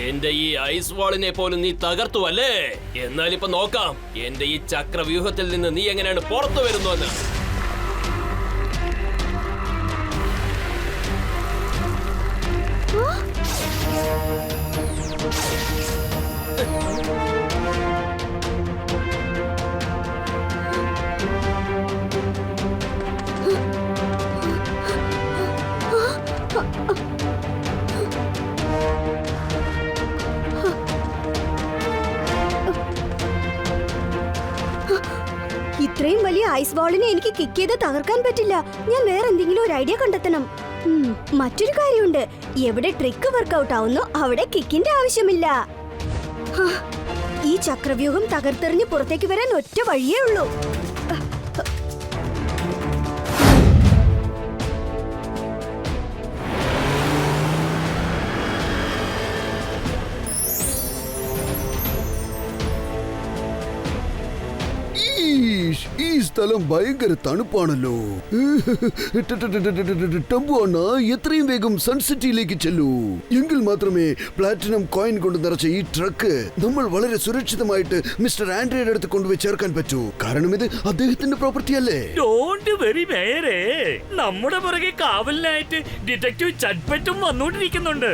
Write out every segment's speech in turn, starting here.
എന്റെ ഈ ഐസ് വാളിനെ പോലും നീ തകർത്തു അല്ലേ? എന്നാലിപ്പോ നോക്കാം എന്റെ ഈ ചക്രവ്യൂഹത്തിൽ നിന്ന് നീ എങ്ങനെയാണ് പുറത്തു വരുന്നുവെന്ന്. ഇത്രയും വലിയ ഐസ് ബോളിനെ എനിക്ക് കിക്ക് ചെയ്ത് തകർക്കാൻ പറ്റില്ല. ഞാൻ വേറെ എന്തെങ്കിലും ഒരു ഐഡിയ കണ്ടെത്തണം. മറ്റൊരു കാര്യമുണ്ട്, എവിടെ ട്രിക്ക് വർക്ക്ഔട്ട് ആവുന്നോ അവിടെ കിക്കിന്റെ ആവശ്യമില്ല. ഈ ചക്രവ്യൂഹം തകർത്തെറിഞ്ഞ് പുറത്തേക്ക് വരാൻ ഒറ്റ വഴിയേ ഉള്ളൂ. ഈ സ്ഥലം ഭയങ്കര തണുപ്പാണല്ലോ. ടംബു അണ്ണ, എത്രയും വേഗം സൺസിറ്റിയിലേക്ക് ചെല്ലൂ. എങ്കിൽ മാത്രമേ പ്ലാറ്റിനം കോയിൻ കൊണ്ട് നിറച്ച ഈ ട്രക്ക് നമ്മൾ വളരെ സുരക്ഷിതമായിട്ട് മിസ്റ്റർ ആൻഡ്രിയുടെ അടുത്ത് കൊണ്ടുപോയി ചേർക്കാൻ പറ്റൂ. കാരണം ഇത് അദ്ദേഹത്തിന്റെ പ്രോപ്പർട്ടി അല്ലേ. ഡോണ്ട് വെറി മേയറേ, നമ്മുടെ പുറകെ കാവലിനായിട്ട് ഡിറ്റക്റ്റീവ് ചട്പറ്റും വന്നുകൊണ്ടിരിക്കുന്നുണ്ട്.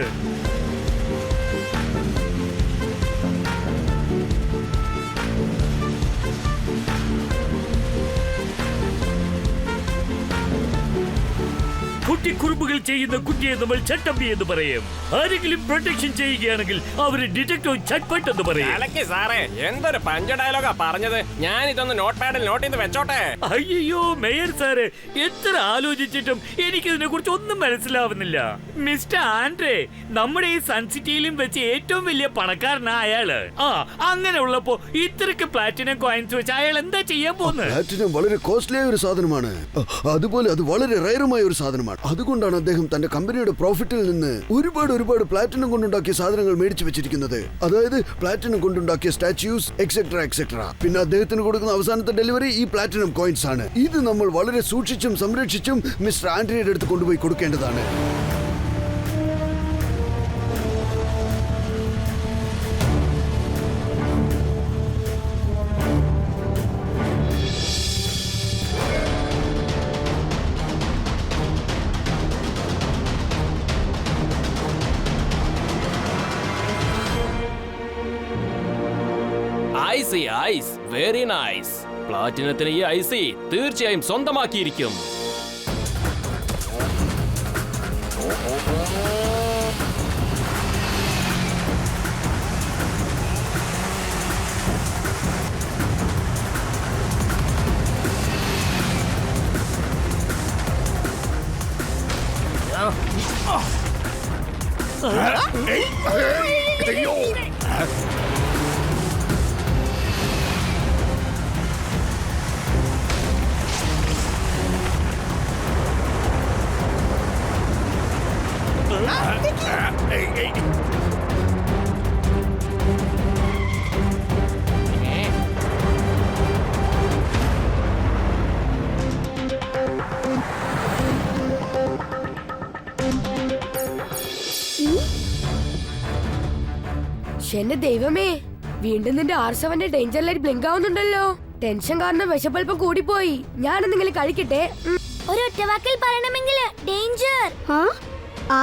കുട്ടിക്കുറുമ്പുകൾ ചെയ്യുന്ന കുട്ടിയെ നമ്മൾ ചട്ടമ്പി എന്ന് പറയും. ആരെങ്കിലും പ്രൊട്ടക്ഷൻ ചെയ്യുകയാണെങ്കിൽ അവര് ഡിറ്റക്റ്റീവ് ചട്പട്ട് എന്ന് പറയും. സാറേ, എന്തൊരു പഞ്ച ഡയലോഗാ പറഞ്ഞത്. ഞാൻ ഇതൊന്ന് നോട്ട് പാഡിൽ നോട്ട് ചെയ്ത് വെച്ചോട്ടെ. അയ്യോ മേയർ സാറ്, എത്ര ആലോചിച്ചിട്ടും എനിക്കിതിനെ കുറിച്ച് ഒന്നും മനസ്സിലാവുന്നില്ല. മിസ്റ്റർ ആൻഡ്രേ നമ്മുടെ ഈ സൺസിറ്റിയിലും വെച്ച് ഏറ്റവും വലിയ പണക്കാരനാ അയാള്. അങ്ങനെ ഉള്ളപ്പോ ഇത്രക്ക് പ്ലാറ്റിനം കോയിൻസ് വെച്ച് അയാൾ എന്താ ചെയ്യാൻ പോകുന്നത്? പ്ലാറ്റിനം വളരെ കോസ്റ്റ്ലി ആയ ഒരു സാധനമാണ്. അതുപോലെ അത് വളരെ റയറുമായ ഒരു സാധനമാണ്. അതുകൊണ്ടാണ് അദ്ദേഹം തന്റെ കമ്പനിയുടെ പ്രോഫിറ്റിൽ നിന്ന് ഒരുപാട് പ്ലാറ്റിനം കൊണ്ടുണ്ടാക്കിയ സാധനങ്ങൾ മേടിച്ചു വെച്ചിരിക്കുന്നത്. അതായത് പ്ലാറ്റിനം കൊണ്ടുണ്ടാക്കിയ സ്റ്റാച്യൂസ് എക്സെട്രാ എക്സെട്രാ. പിന്നെ അദ്ദേഹത്തിന് കൊടുക്കുന്ന അവസാനത്തെ ഡെലിവറി ഈ പ്ലാറ്റിനം കോയിൻസ് ആണ്. ഇത് നമ്മൾ വളരെ സൂക്ഷിച്ചും സംരക്ഷിച്ചും മിസ്റ്റർ ആൻഡ്രിയുടെ അടുത്ത് കൊണ്ടുപോയി കൊടുക്കേണ്ടതാണ്. Ice very nice. പ്ലാറ്റിനത്തിന് ഈ ഐസി തീർച്ചയായും സ്വന്തമാക്കിയിരിക്കും. എന്റെ ദൈവമേ, വീണ്ടും നിന്റെ R7 ഡേഞ്ചർ ലൈറ്റ് ബ്ലിങ്ക് ആവുന്നുണ്ടല്ലോ. ടെൻഷൻ കാരണം വിശപ്പൽപ്പം കൂടിപ്പോയി. ഞാൻ എന്തെങ്കിലും കഴിക്കട്ടെ. ഒരു ഒറ്റവാക്കിൽ പറയണമെങ്കിൽ ഡേഞ്ചർ.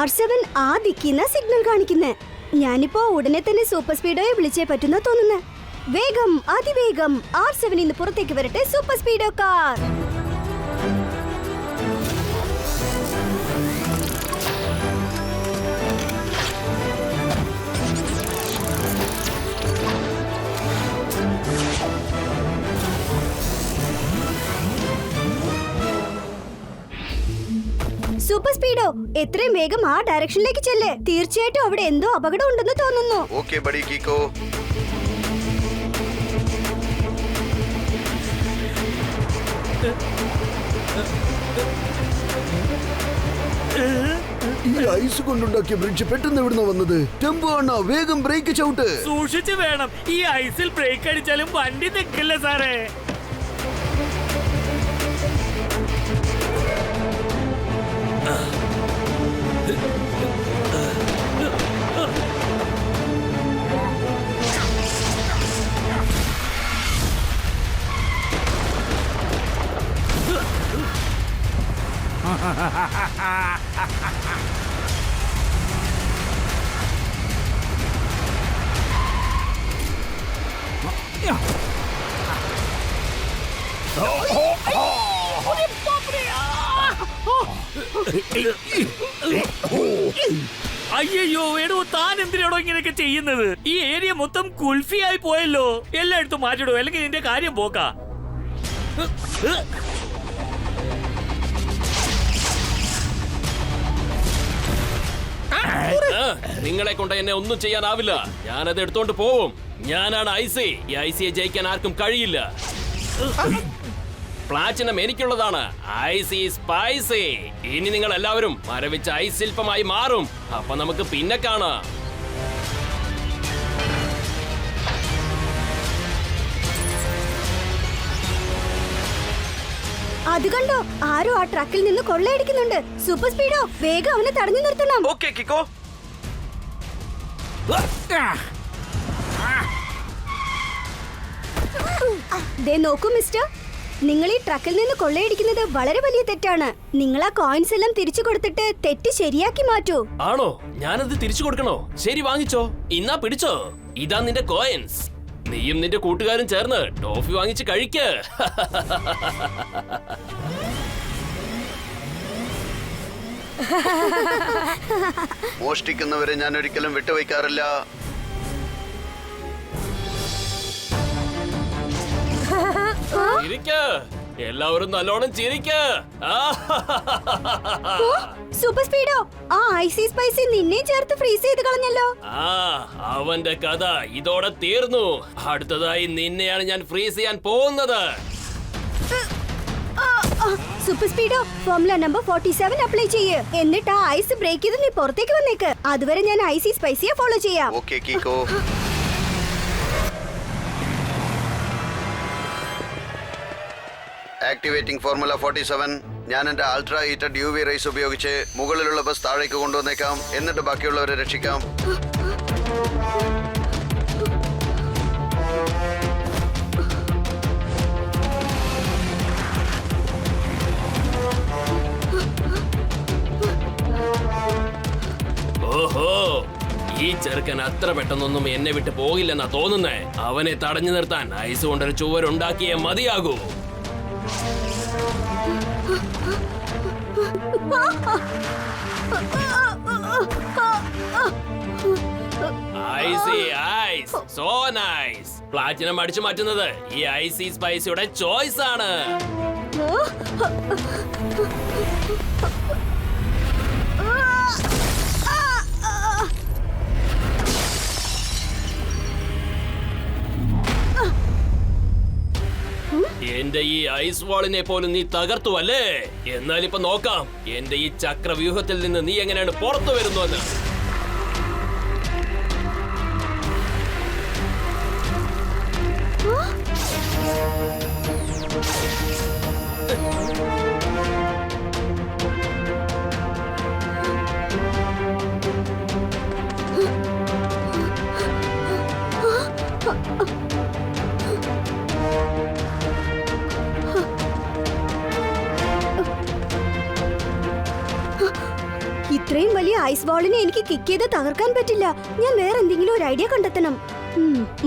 R7 ആ ദിക്കിന്ന സിഗ്നൽ കാണിക്കുന്നേ. ഞാനിപ്പോ ഉടനെ തന്നെ സൂപ്പർ സ്പീഡോയെ വിളിച്ചേ പറ്റുന്ന തോന്നുന്നേ. വേഗം, അതിവേഗം R7 ഇന്ന് പുറത്തേക്ക് വരട്ടെ. Super speedo car. Super speedo, എത്രയും വേഗം ആ ഡയറക്ഷനിലേക്ക് ചെല്ലേ. തീർച്ചയായിട്ടും അവിടെ എന്തോ അപകടം ഉണ്ടെന്ന് തോന്നുന്നു. ഓക്കേ ബഡി കീക്കോ. ഈ ഐസ് കൊണ്ടുണ്ടാക്കിയ ബ്രിഡ്ജ് പെട്ടെന്ന് എവിടുന്ന വന്നത്? ടെമ്പോ അണ്ണ, വേഗം ബ്രേക്ക് ചവിട്ട്. സൂക്ഷിച്ചു വേണം. ഈ ഐസിൽ ബ്രേക്ക് അടിച്ചാലും വണ്ടി നിൽക്കില്ല സാറേ. അയ്യോ എടോ, താൻ എന്തിനാണോ ഇങ്ങനെയൊക്കെ ചെയ്യുന്നത്? ഈ ഏരിയ മൊത്തം കുൽഫിയായി പോയല്ലോ. എല്ലായിടത്തും മാറ്റിടോ, അല്ലെങ്കിൽ നിന്റെ കാര്യം പോക്കാ. നിങ്ങളെ കൊണ്ട് എന്നെ ഒന്നും ചെയ്യാനാവില്ല. ഞാനത് എടുത്തോണ്ട് പോവും. ഞാനാണ് ഐസി. ഈ ഐസിയെ ജയിക്കാൻ ആർക്കും കഴിയില്ല. പ്ലാറ്റിനം എനിക്കുള്ളതാണ്. Icy spicy. ഇനി നിങ്ങൾ എല്ലാവരും മരവിച്ച ഐസ് ശില്പമായി മാറും. അപ്പൊ നമുക്ക് പിന്നെ കാണാം. അത് കണ്ടോ, ആരോ ആ ട്രക്കിൽ നിന്ന് കൊള്ളയടിക്കുന്നുണ്ട്. സൂപ്പർ സ്പീഡോ, വേഗം അവനെ തടഞ്ഞു നിർത്തണം. ഓക്കേ കിക്കോ. ദേ നോക്കൂ മിസ്റ്റർ, നിങ്ങൾ ഈ ട്രക്കിൽ നിന്ന് കൊള്ളയടിക്കുന്നത് വളരെ വലിയ തെറ്റാണ്. നിങ്ങൾ ആ കോയിൻസ് എല്ലാം തിരിച്ചു കൊടുത്തിട്ട് തെറ്റ് ശരിയാക്കി മാറ്റൂ. ആണോ? ഞാനത് തിരിച്ചു കൊടുക്കണോ? ശരി, വാങ്ങിച്ചോ. ഇന്നാ പിടിച്ചോ. ഇതാ നിന്റെ കോയിൻസ്. നീയും നിന്റെ കൂട്ടുകാരും ചേർന്ന് ടോഫി വാങ്ങിച്ച് കഴിക്ക്. മോഷ്ടിക്കുന്നവരെ ഞാൻ ഒരിക്കലും വിട്ടുവയ്ക്കാറില്ല. ചിരിക്ക്. എല്ലാവരും നല്ലോണം ചിരിക്ക്. സൂപ്പർ സ്പീഡോ, ആ ഐസി സ്പൈസി നിന്നെ ചേർത്ത് ഫ്രീസ് ചെയ്ത് കളഞ്ഞല്ലോ. അവന്റെ കഥ ഇതോടെ തീർന്നു. അടുത്തതായി നിന്നെയാണ് ഞാൻ ഫ്രീസ് ചെയ്യാൻ പോകുന്നത്. Super Speedo, formula number 47 apply ചെയ്യ്. എന്നിട്ട് ആ ഐസ് ബ്രേക്ക് ചെയ്ത് നീ പുറത്തേക്ക് വന്നേക്ക്. അതുവരെ ഞാൻ ഐസി സ്പൈസിയെ ഫോളോ ചെയ്യാം. Okay Kiko. Activating formula 47. ഞാൻ എന്റെ അൾട്രാ ഹീറ്റഡ് UV റേസ് ഉപയോഗിച്ച് മുകളിലുള്ള ബസ് താഴേക്ക് കൊണ്ടുവന്നേക്കാം. എന്നിട്ട് ബാക്കിയുള്ളവരെ രക്ഷിക്കാം. ഓഹോ, ഈ ചെറുക്കൻ അത്ര പെട്ടെന്നൊന്നും എന്നെ വിട്ട് പോകില്ലെന്നാ തോന്നുന്നേ. അവനെ തടഞ്ഞു നിർത്താൻ ഐസ് കൊണ്ടൊരു ചുവരുണ്ടാക്കിയേ മതിയാകൂ. Icy ice, so nice. Platinum അടിച്ചു മാറ്റുന്നത് ഈ ഐസി സ്പൈസിയുടെ ചോയ്സ് ആണ്. എന്റെ ഈ ഐസ് വാളിനെ പോലും നീ തകർത്തു അല്ലേ? എന്നാൽ ഇപ്പൊ നോക്കാം എന്റെ ഈ ചക്രവ്യൂഹത്തിൽ നിന്ന് നീ എങ്ങനെയാണ് പുറത്തു വരുന്നുവെന്ന്. ഇത്രയും വലിയ ഐസ് ബോളിനെ എനിക്ക് കിക്ക് ചെയ്ത് തകർക്കാൻ പറ്റില്ല. ഞാൻ വേറെ എന്തെങ്കിലും ഒരു ഐഡിയ കണ്ടെത്തണം.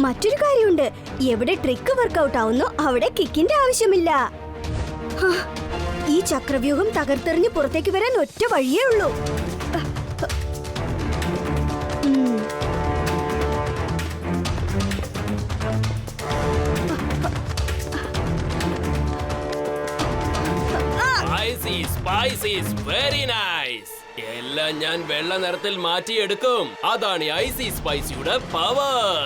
മറ്റൊരു കാര്യമുണ്ട്, എവിടെ ട്രിക്ക് വർക്ക്ഔട്ട് ആവുന്നോ അവിടെ കിക്കിന്റെ ആവശ്യമില്ല. ഈ ചക്രവ്യൂഹം തകർത്തെറിഞ്ഞ് പുറത്തേക്ക് വരാൻ ഒറ്റ വഴിയേ ഉള്ളൂ. എല്ലാം ഞാൻ വെള്ള നിറത്തിൽ മാറ്റിയെടുക്കും. അതാണ് ഐസി സ്പൈസിയുടെ പവർ.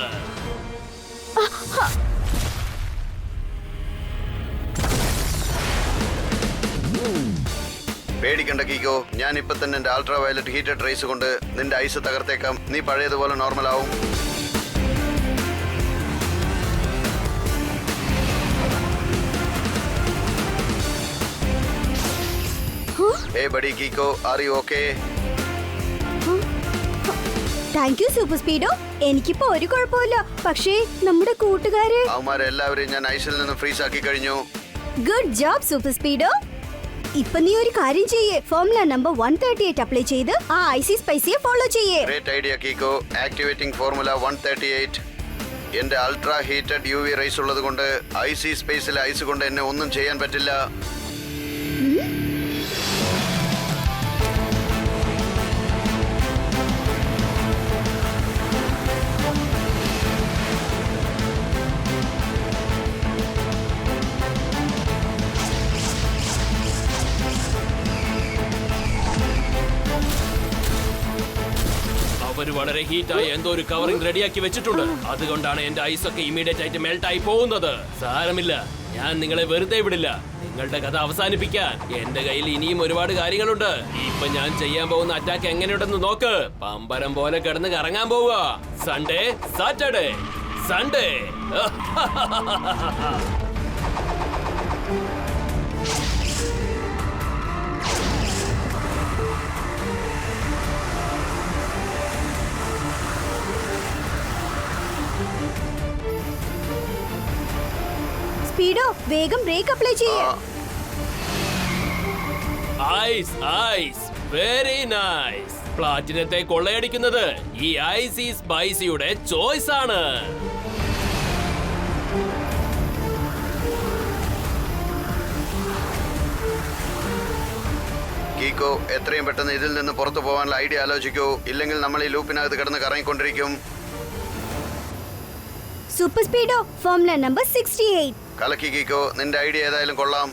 പേടിക്കണ്ട കീക്കോ, ഞാൻ ഇപ്പൊ തന്നെ എന്റെ അൾട്രാ വയലറ്റ് ഹീറ്റഡ് റേസ് കൊണ്ട് നിന്റെ ഐസ് തകർത്തേക്കാം. നീ പഴയതുപോലെ നോർമൽ ആവും. Hey buddy Kiko, are you okay? Thank you super Speedo. എനിക്കിപ്പോ ഒരു കുഴപ്പമില്ല. പക്ഷേ നമ്മുടെ കൂട്ടുകാര് അവന്മാരെല്ലാവരെയും ഞാൻ ഐസിൽ നിന്ന് ഫ്രീസ് ആക്കി കഴിഞ്ഞു. Good job super Speedo. ഇപ്പൊ നീ ഒരു കാര്യം ചെയ്യേ, ഫോർമുല നമ്പർ 138 അപ്ലൈ ചെയ്ത് ആ ഐസി സ്പൈസിയെ ഫോളോ ചെയ്യേ. Great idea Kiko. Activating formula 138. എന്റെ അൾട്രാ ഹീറ്റഡ് UV റൈസ് ഉള്ളത് കൊണ്ട് ഐസി സ്പേസിലെ ഐസ് കൊണ്ട് എന്നെ ഒന്നും ചെയ്യാൻ പറ്റില്ല. അവര് വളരെ ഹീറ്റായി എന്തോ ഒരു കവറിംഗ് റെഡിയാക്കി വെച്ചിട്ടുണ്ട്. അതുകൊണ്ടാണ് എന്റെ ഐസ് ഒക്കെ ഇമീഡിയറ്റ് ആയിട്ട് മെൽറ്റ് ആയി പോകുന്നത്. സാരമില്ല, ഞാൻ നിങ്ങളെ വെറുതെ വിടില്ല. നിങ്ങളുടെ കഥ അവസാനിപ്പിക്കാൻ എന്റെ കയ്യിൽ ഇനിയും ഒരുപാട് കാര്യങ്ങളുണ്ട്. ഇപ്പൊ ഞാൻ ചെയ്യാൻ പോകുന്ന അറ്റാക്ക് എങ്ങനെയുണ്ടെന്ന് നോക്ക്. പമ്പരം പോലെ കിടന്ന് കറങ്ങാൻ പോവുക. Sunday, Saturday, Sunday. സ്പീഡോ, വേഗം ബ്രേക്ക് അപ്ലൈ ചെയ്യേ. Ice, ice, very nice. പ്ലാറ്റിനത്തെ കൊള്ളയടിക്കുന്നത് ഈ ഐസി സ്പൈസിയുടെ ചോയ്സ് ആണ്. കീക്കോ, എത്രയും പെട്ടെന്ന് ഇതിൽ നിന്ന് പുറത്തു പോകാനുള്ള ഐഡിയ ആലോചിക്കൂ. ഇല്ലെങ്കിൽ നമ്മൾ ഈ ലൂപ്പിനകത്ത് കിടന്ന് കറങ്ങിക്കൊണ്ടിരിക്കും. Super Speedo, formula number 68. കലക്കി കീക്കോ, നിന്റെ ഐഡിയ ഏതായാലും കൊള്ളാം.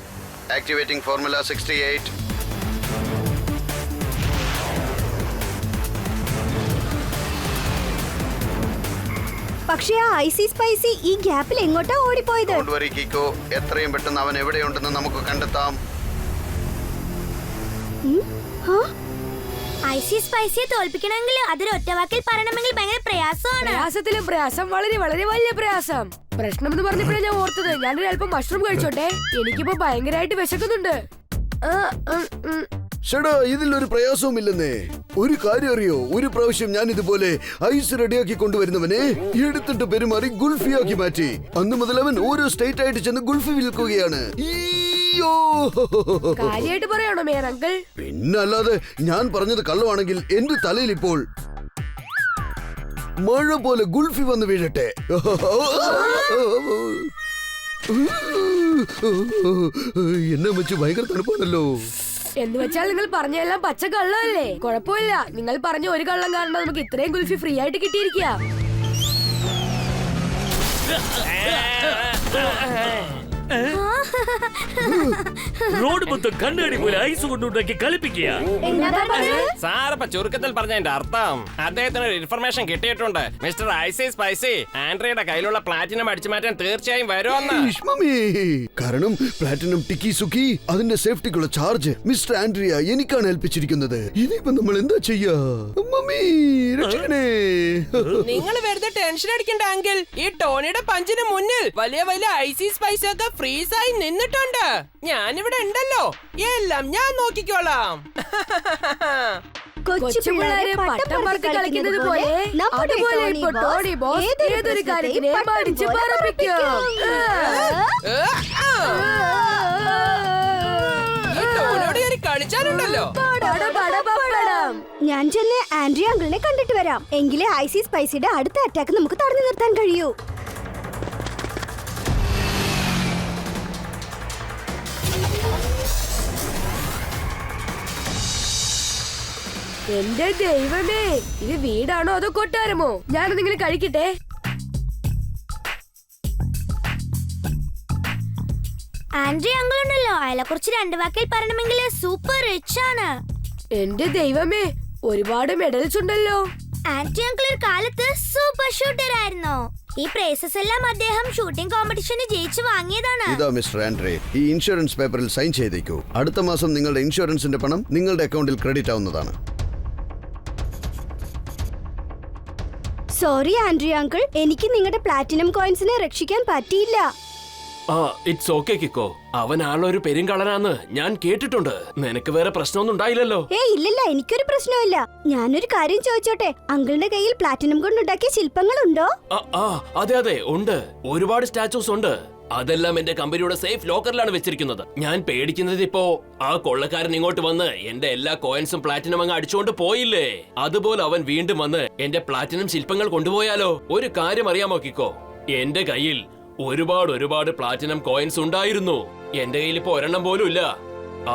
Activating formula 68. പക്ഷേ ആ ഐസി സ്പൈസി ഈ ഗ്യാപ്പിൽ എങ്ങോട്ടാ ഓടിപ്പോയത്? ഡോണ്ട് വറി കീക്കോ, എത്രയും പെട്ടെന്ന് അവൻ എവിടെയുണ്ടെന്ന് നമുക്ക് കണ്ടെത്താം. ഐസി സ്പൈസിയെ തോൽപ്പിക്കണമെങ്കിൽ അതൊരു ഒറ്റവാക്കിൽ പറയണമെങ്കിൽ ഭയങ്കര പ്രയാസമാണ്. പ്രയാസത്തിലും പ്രയാസം, വളരെ വളരെ വലിയ പ്രയാസം. പ്രശ്നം എന്ന് പറഞ്ഞപ്പോഴാണ് ഞാൻ ഓർത്തത്. ഞാനൊരു അല്പം മഷ്റൂം കഴിച്ചോട്ടെ, എനിക്കിപ്പോ ഭയങ്കരമായിട്ട് വിശക്കുന്നുണ്ട്. ഷടാ, ഇതിലൊരു പ്രയാസവും ഇല്ലെന്നേ. ഒരു കാര്യം അറിയോ, ഒരു പ്രാവശ്യം ഞാൻ ഇതുപോലെ ഐസ് റെഡിയാക്കി കൊണ്ടുവരുന്നവനെ എടുത്തിട്ട് പെരുമാറി ഗുൾഫിയാക്കി മാറ്റി. അന്ന് മുതൽ അവൻ ഓരോ സ്റ്റേറ്റ് ആയിട്ട് ചെന്ന് ഗുൾഫി വിൽക്കുകയാണ്. കാര്യമായിട്ട് പറയണോ മേയർ അങ്കിൾ? പിന്നല്ലാതെ, ഞാൻ പറഞ്ഞത് കള്ളമാണെങ്കിൽ എന്റെ തലയിൽ ഇപ്പോൾ മഴ പോലെ ഗുൾഫി വന്ന് വീഴട്ടെ. എന്നെ വെച്ച് ഭയങ്കര തണുപ്പാണല്ലോ. എന്ന് വെച്ചാൽ നിങ്ങൾ പറഞ്ഞെല്ലാം പച്ച കള്ളമല്ലേ? കുഴപ്പമില്ല, നിങ്ങൾ പറഞ്ഞ ഒരു കള്ളം കാരണം നമുക്ക് ഇത്രയും ഗുൽഫി ഫ്രീ ആയിട്ട് കിട്ടിയിരിക്കുക. റോഡ് മൊത്തം കണ്ണാടി പോലെ ഐസ് കൊണ്ടുണ്ടാക്കി കളിപ്പിക്കുക. സാറപ്പ ചുരുക്കത്തിൽ പറഞ്ഞതിന്റെ അർത്ഥം അദ്ദേഹത്തിന് ഒരു ഇൻഫർമേഷൻ കിട്ടിയിട്ടുണ്ട്. മിസ്റ്റർ ഐസി സ്പൈസി ആൻഡ്രയുടെ കയ്യിലുള്ള പ്ലാറ്റിനം അടിച്ചു മാറ്റാൻ തീർച്ചയായും വരുമെന്ന്. കാരണം പ്ലാറ്റിനം ടിക്കി സുക്കി അതിന്റെ സേഫ്റ്റിക്കുള്ള ചാർജ് മിസ്റ്റർ ആൻഡ്രിയ എനിക്കാണ് ഏൽപ്പിച്ചിരിക്കുന്നത്. ഇതിപ്പോ നമ്മൾ എന്താ ചെയ്യാ? മമ്മി, രക്ഷിക്കണേ. നിങ്ങൾ വെറുതെ ടെൻഷൻ അടിക്കണ്ട അങ്കിൾ. ഈ ടോണിയുടെ പഞ്ചിന് മുന്നിൽ വലിയ വലിയ ഐസി സ്പൈസി ഒക്കെ ഫ്രീസായി നിന്നിട്ടുണ്ട്. ഞാനിവിടെ ഉണ്ടല്ലോ, എല്ലാം ഞാൻ നോക്കിക്കോളാം. കൊച്ചു പിള്ളേരെ പട്ടം പറത്തി കളിക്കുന്നത് പോലെ അതുപോലെ ഇപ്പോൾ ടോണി ബോസ് ഏതൊരു കാര്യത്തിനെയും അടിച്ച് പറപ്പിക്കും. ഈ ടോണിയോട് കയറി കളിച്ചാലുണ്ടല്ലോ. ഞാൻ ചെന്ന് ആൻഡ്രിയ അങ്കിളിനെ കണ്ടിട്ട് വരാം. എങ്കിലേ ഐസി സ്പൈസിയുടെ അടുത്ത അറ്റാക്ക് നമുക്ക് തടഞ്ഞു നിർത്താൻ കഴിയൂ. എന്റെ ദൈവമേ, ഇത് വീടാണോ അതോ കൊട്ടാരമോ? ഞാനെന്തെങ്കിലും കഴിക്കട്ടെ. ആൻഡ്രിയ അങ്കിൾ ഉണ്ടല്ലോ, അയാളെ കുറിച്ച് രണ്ടു വാക്കിൽ പറയണമെങ്കിൽ സൂപ്പർ റിച്ച് ആണ്. എന്റെ ദൈവമേ, ഒരുപാട് മെഡൽസ് ഉണ്ടല്ലോ. ആന്റി അങ്കിൾ ഒരു കാലത്ത് സൂപ്പർ ഷൂട്ടർ ആയിരുന്നു. ഈ പ്രൈസസ് എല്ലാം അദ്ദേഹം ഷൂട്ടിംഗ് കോമ്പറ്റീഷന് ജയിച്ചു വാങ്ങിയതാണ്. ഇതാ മിസ്റ്റർ ആൻഡ്രേ, ഈ ഇൻഷുറൻസ് പേപ്പറിൽ സൈൻ ചെയ്തേക്കൂ. അടുത്ത മാസം നിങ്ങളുടെ ഇൻഷുറൻസിന്റെ പണം നിങ്ങളുടെ അക്കൗണ്ടിൽ ക്രെഡിറ്റ് ആവുന്നതാണ്. സോറി ആൻഡ്രിയ അങ്കിൾ, എനിക്ക് നിങ്ങളുടെ പ്ലാറ്റിനം കോയിൻസിനെ രക്ഷിക്കാൻ പറ്റിയില്ല. ഇറ്റ്സ് ഓക്കെ കിക്കോ, അവൻ ആളൊരു പെരുങ്കളനാന്ന് ഞാൻ കേട്ടിട്ടുണ്ട്. നിനക്ക് വേറെ പ്രശ്നമൊന്നും ഉണ്ടായില്ലല്ലോ? ഇല്ലില്ല, എനിക്കൊരു പ്രശ്നമില്ല. ഞാനൊരു കാര്യം ചോദിച്ചോട്ടെ, അങ്കിളിന്റെ കയ്യിൽ പ്ലാറ്റിനം കൊണ്ടുണ്ടാക്കിയ ശില്പങ്ങളുണ്ടോ? അതെ അതെ ഉണ്ട്, ഒരുപാട് സ്റ്റാച്യൂസ് ഉണ്ട്. അതെല്ലാം എന്റെ കമ്പനിയുടെ സേഫ് ലോക്കറിലാണ് വെച്ചിരിക്കുന്നത്. ഞാൻ പേടിക്കുന്നത് ഇപ്പോ ആ കൊള്ളക്കാരൻ ഇങ്ങോട്ട് വന്ന് എന്റെ എല്ലാ കോയിൻസും പ്ലാറ്റിനം അങ്ങ് അടിച്ചുകൊണ്ട് പോയില്ലേ, അതുപോലെ അവൻ വീണ്ടും വന്ന് എന്റെ പ്ലാറ്റിനം ശില്പങ്ങൾ കൊണ്ടുപോയാലോ? ഒരു കാര്യം അറിയാമോ കിക്കോ, എന്റെ കയ്യിൽ ഒരുപാട് പ്ലാറ്റിനം കോയിൻസ് ഉണ്ടായിരുന്നു. എന്റെ കയ്യിൽ ഇപ്പൊ ഒരെണ്ണം പോലും ഇല്ല.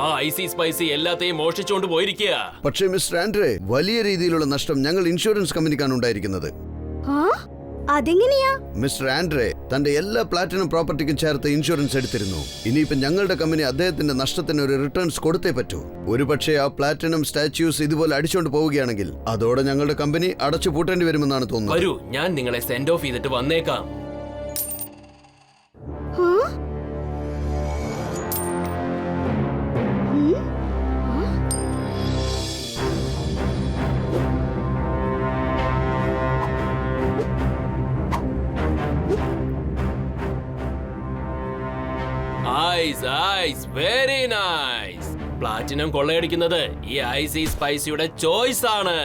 ആ ഐസി സ്പൈസി എല്ലാത്തെയും മോഷ്ടിച്ചുകൊണ്ട് പോയിരിക്കുക. പക്ഷേ മിസ്റ്റർ ആൻഡ്രേ, വലിയ രീതിയിലുള്ള നഷ്ടം ഞങ്ങൾ ഇൻഷുറൻസ് കമ്പനിക്കാണ് ഉണ്ടായിരിക്കുന്നത്. അതെങ്ങനെയാ? മിസ്റ്റർ ആൻഡ്രേ തന്റെ എല്ലാ പ്ലാറ്റിനം പ്രോപ്പർട്ടിക്കും ചേർത്ത് ഇൻഷുറൻസ് എടുത്തിരുന്നു. ഇനിയിപ്പോ ഞങ്ങളുടെ കമ്പനി അദ്ദേഹത്തിന്റെ നഷ്ടത്തിന് ഒരു റിട്ടേൺസ് കൊടുത്തേ പറ്റൂ. ഒരുപക്ഷെ ആ പ്ലാറ്റിനം സ്റ്റാച്യൂസ് ഇതുപോലെ അടിച്ചുകൊണ്ട് പോവുകയാണെങ്കിൽ അതോടെ ഞങ്ങളുടെ കമ്പനി അടച്ചു പൂട്ടേണ്ടി വരുമെന്നാണ് തോന്നുന്നത്. വരൂ, ഞാൻ നിങ്ങളെ സെൻഡ് ഓഫ് ചെയ്തിട്ട് വന്നേക്കാം. Very nice. പ്ലാറ്റിനം കൊള്ളയടിക്കുന്നത് ഈ ഐസി സ്പൈസിയുടെ ചോയ്സ് ആണ്.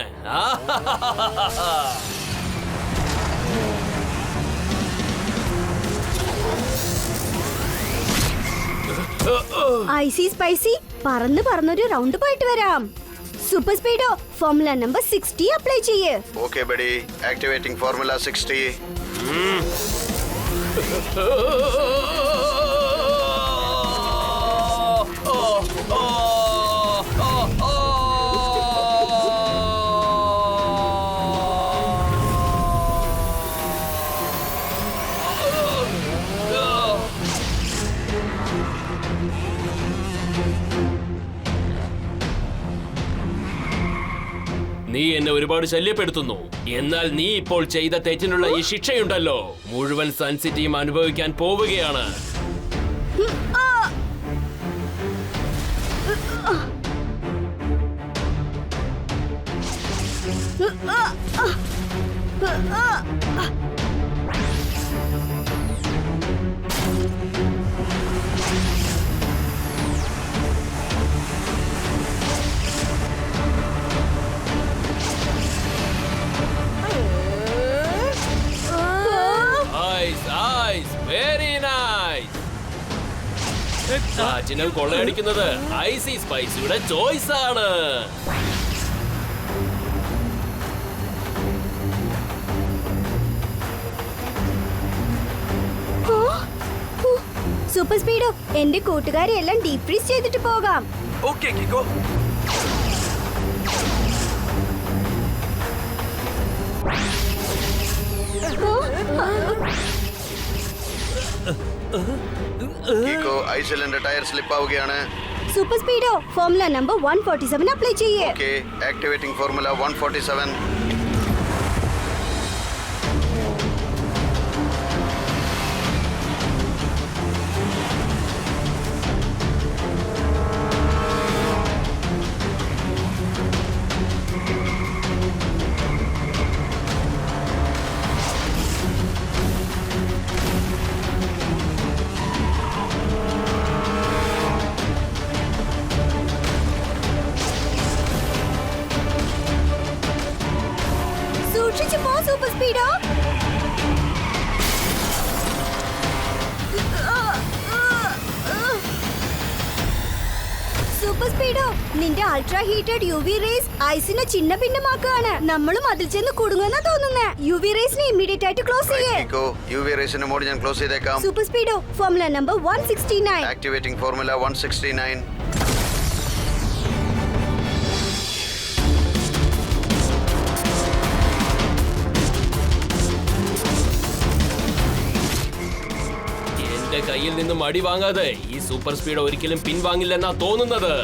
ഐസി സ്പൈസി പറന്ന് പറന്നൊരു റൗണ്ട് പോയിട്ട് വരാം. Super Speedo formula number 60 apply ചെയ്യേ. Okay buddy, activating formula 60. നീ എന്നെ ഒരുപാട് ശല്യപ്പെടുത്തുന്നു. എന്നാൽ നീ ഇപ്പോൾ ചെയ്ത തെറ്റിനുള്ള ഈ ശിക്ഷയുണ്ടല്ലോ, മുഴുവൻ സൺ സിറ്റിയും അനുഭവിക്കാൻ പോവുകയാണ്. Very nice. പ്ലാറ്റിനം കൊള്ളയടിക്കുന്നത് ഐസി സ്പൈസിയുടെ ചോയ്സ് ആണ്. സൂപ്പർ സ്പീഡോ എന്റെ കൂട്ടുകാരെ എല്ലാം ഡീപ് ഫ്രീസ് ചെയ്തിട്ട് പോകാം. Okay Kiko. കിക്കോ, ഐസിലിന്റെ ടയർ സ്ലിപ്പ് ആവുകയാണ്. Super Speedo formula number 147 apply ചെയ്യേ. Okay, activating formula 147. സൂക്ഷിച്ചു പോ സൂപ്പർ സ്പീഡോ. സൂപ്പർ സ്പീഡോ നിന്റെ അൾട്രാ ഹീറ്റഡ് യുവി റേസ് ഐസിനെ ചിന്ന ഭിന്നമാക്കുകയാണ്. നമ്മളും അതിൽ ചെന്ന് കുടുങ്ങുന്ന തോന്നുന്നേ. യുവി റേസിനെ ഇമ്മീഡിയറ്റ് ആയിട്ട് ക്ലോസ് ചെയ്യേ. കിക്കോ, യുവി റേസിന്റെ മോഡ് ഞാൻ ക്ലോസ് ചെയ്തേക്കാം. Super Speedo formula number 169. Activating formula 169. എന്റെ കയ്യിൽ നിന്നും അടി വാങ്ങാതെ ഈ സൂപ്പർ സ്പീഡ് ഒരിക്കലും പിൻവാങ്ങില്ലെന്നാ തോന്നുന്നത്.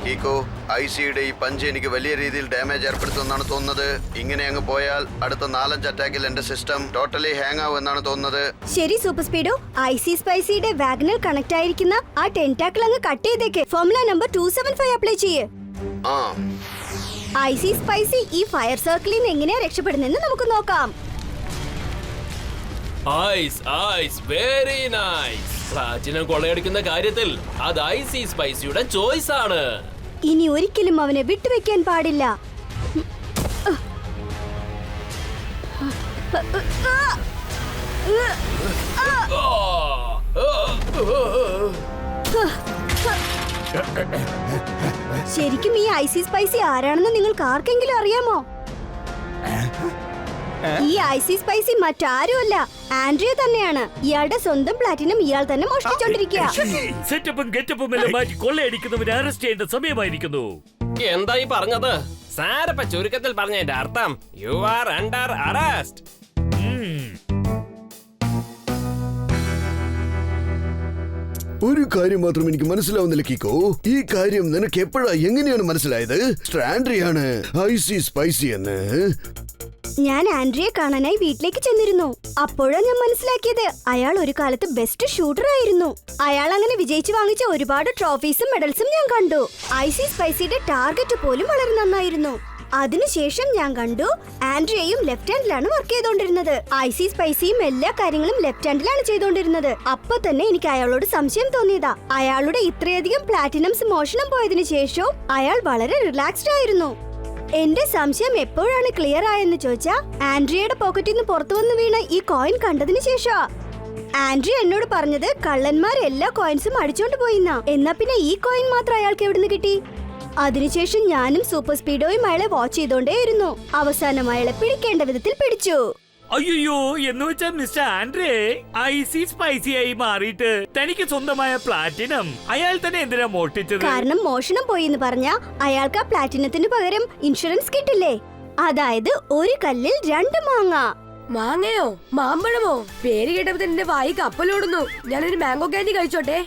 കിക്കോ, ഐസിയുടെ ഈ പഞ്ച് എനിക്ക് വലിയ രീതിയിൽ ഡാമേജ് ഏർപ്പെടുത്തുമെന്നാണ് തോന്നുന്നത്. ഇങ്ങനെ അങ്ങ് പോയാൽ അടുത്ത 4-5 അറ്റാക്കിൽ എന്റെ സിസ്റ്റം ടോട്ടലി ഹാങ് ആവും എന്നാണ് തോന്നുന്നത്. ശരി സൂപ്പർ സ്പീഡോ, ഐസി സ്പൈസിയുടെ വാഗനൽ കണക്ട് ആയിരിക്കുന്ന ആ ടെന്റാക്കിൾ അങ്ങ് കട്ട് ചെയ്തേക്ക്. ഫോർമുല നമ്പർ 275 അപ്ലൈ ചെയ്യേ. ആ, ഐസി സ്പൈസി ഈ ഫയർ സർക്കിളിൽ നിന്ന് എങ്ങനെയാ രക്ഷപ്പെടുന്നെന്ന് നമുക്ക് നോക്കാം. Very nice. പ്ലാറ്റിനം കൊള്ളയടിക്കുന്ന കാര്യത്തിൽ അത് ഐസി സ്പൈസിയുടെ ചോയ്സ് ആണ്. ഇനി ഒരിക്കലും അവനെ വിട്ടുവെക്കാൻ പാടില്ല. ശരിക്കും ഈ ഐസി സ്പൈസി ആരാണെന്ന് നിങ്ങൾക്ക് ആർക്കെങ്കിലും അറിയാമോ? ഈ ഐസി സ്പൈസി മറ്റാരുമല്ല, ആൻഡ്രിയ തന്നെയാണ്. ഇയാളുടെ സ്വന്തം പ്ലാറ്റിനം ഇയാൾ തന്നെ മോഷ്ടിച്ചോണ്ടിരിക്കുക. സെറ്റപ്പും ഗെറ്റപ്പും എല്ലാം മാറ്റി കൊള്ളയടിക്കുന്നവരെ അറസ്റ്റ് ചെയ്യേണ്ട സമയമായിരിക്കുന്നു. എന്തായി പറഞ്ഞത്? സാരപ്പ ചുരുക്കത്തിൽ പറഞ്ഞതിന്റെ അർത്ഥം യു ആർ അണ്ടർ അറസ്റ്റ്. ഒരു കാര്യം മാത്രം എനിക്ക് മനസ്സിലാവുന്നില്ല കിക്കോ. ഈ കാര്യം നിനക്ക് എപ്പോഴാ എങ്ങനെയാണ് മനസ്സിലായത് ആൻഡ്രിയാണ് ഐസി സ്പൈസി എന്ന്? ഞാൻ ആൻഡ്രിയെ കാണാനായി വീട്ടിലേക്ക് ചെന്നിരുന്നു. അപ്പോഴാണ് ഞാൻ മനസ്സിലാക്കിയത് അയാൾ ഒരു കാലത്ത് ബെസ്റ്റ് ഷൂട്ടർ ആയിരുന്നു. അയാൾ അങ്ങനെ വിജയിച്ചു വാങ്ങിച്ച ഒരുപാട് ട്രോഫീസും മെഡൽസും ഞാൻ കണ്ടു. ഐസി സ്പൈസിയുടെ ടാർഗറ്റ് പോലും വളരെ നന്നായിരുന്നു. അതിനുശേഷം ഞാൻ കണ്ടു ആൻഡ്രിയയും ലെഫ്റ്റ് ഹാൻഡിലാണ് വർക്ക് ചെയ്തോണ്ടിരുന്നത്. ഐസി സ്പൈസിയും എല്ലാ കാര്യങ്ങളും ലെഫ്റ്റ് ഹാൻഡിലാണ് ചെയ്തോണ്ടിരുന്നത്. അപ്പൊ തന്നെ എനിക്ക് അയാളോട് സംശയം തോന്നിയതാ. അയാളുടെ ഇത്രയധികം പ്ലാറ്റിനംസ് മോഷണം പോയതിനു ശേഷവും അയാൾ വളരെ റിലാക്സ്ഡ് ആയിരുന്നു. എന്റെ സംശയം എപ്പോഴാണ് ക്ലിയർ ആയെന്ന് ചോദിച്ചാ ആൻഡ്രിയയുടെ പോക്കറ്റിൽ നിന്ന് പുറത്തു വന്ന് വീണ ഈ കോയിൻ കണ്ടതിന് ശേഷമാ. ആൻഡ്രിയ എന്നോട് പറഞ്ഞത് കള്ളന്മാർ എല്ലാ കോയിൻസും അടിച്ചോണ്ട് പോയിന്നാ. എന്നാ പിന്നെ ഈ കോയിൻ മാത്രം അയാൾക്ക് എവിടുന്ന് കിട്ടി? അതിനുശേഷം ഞാനും സൂപ്പർ സ്പീഡോയും അയാളെ വാച്ച് ചെയ്തോണ്ടേയിരുന്നു. അവസാനം അയാളെ പിടിക്കേണ്ട വിധത്തിൽ പിടിച്ചു. അയ്യോ, എന്ന് വെച്ചാ മിസ്റ്റർ ആൻഡ്രേ ഐസി സ്പൈസിയായി മാറിയിട്ട് തനിക്ക് സ്വന്തമായ പ്ലാറ്റിനം അയാൾ തന്നെ എന്തിനാ മോഷ്ടിച്ചത്? കാരണം മോഷണം പോയി എന്ന് പറഞ്ഞ അയാൾക്ക് ആ പ്ലാറ്റിനത്തിന് പകരം ഇൻഷുറൻസ് കിട്ടില്ലേ? അതായത് ഒരു കല്ലിൽ 2 മാങ്ങ. മാങ്ങയോ മാമ്പഴമോ? പേര് കേട്ടപ്പോ എന്റെ വായി കപ്പലോടുന്നു. ഞാനൊരു മാംഗോ കാൻഡി കഴിച്ചോട്ടെ.